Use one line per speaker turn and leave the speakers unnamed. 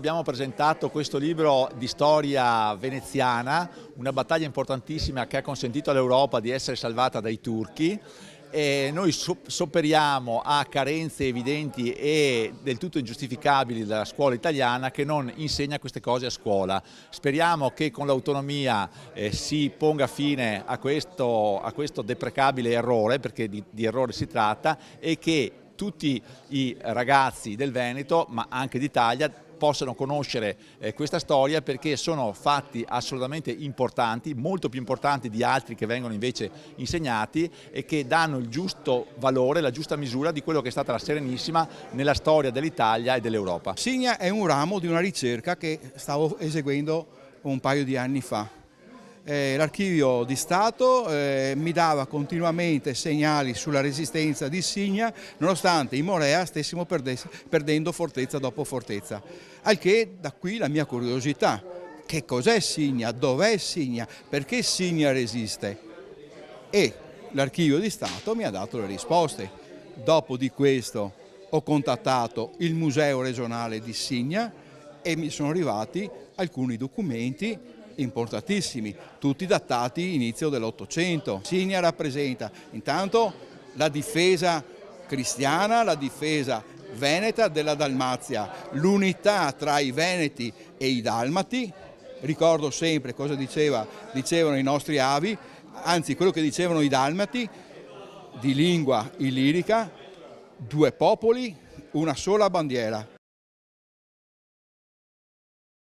Abbiamo presentato questo libro di storia veneziana, una battaglia importantissima che ha consentito all'Europa di essere salvata dai turchi. E noi sopperiamo a carenze evidenti e del tutto ingiustificabili della scuola italiana, che non insegna queste cose a scuola. Speriamo che con l'autonomia si ponga fine a questo deprecabile errore, perché di errore si tratta, e che tutti i ragazzi del Veneto, ma anche d'Italia, possano conoscere questa storia, perché sono fatti assolutamente importanti, molto più importanti di altri che vengono invece insegnati, e che danno il giusto valore, la giusta misura di quello che è stata la Serenissima nella storia dell'Italia e dell'Europa.
Signa è un ramo di una ricerca che stavo eseguendo un paio di anni fa. L'Archivio di Stato mi dava continuamente segnali sulla resistenza di Signa, nonostante in Morea stessimo perdendo fortezza dopo fortezza. Al che da qui la mia curiosità: che cos'è Signa? Dov'è Signa? Perché Signa resiste? E l'Archivio di Stato mi ha dato le risposte. Dopo di questo ho contattato il Museo regionale di Signa e mi sono arrivati alcuni documenti importantissimi, tutti datati inizio dell'Ottocento. Signa rappresenta intanto la difesa cristiana, la difesa veneta della Dalmazia, l'unità tra i veneti e i dalmati. Ricordo sempre cosa dicevano i nostri avi, anzi quello che dicevano i dalmati, di lingua illirica: due popoli, una sola bandiera.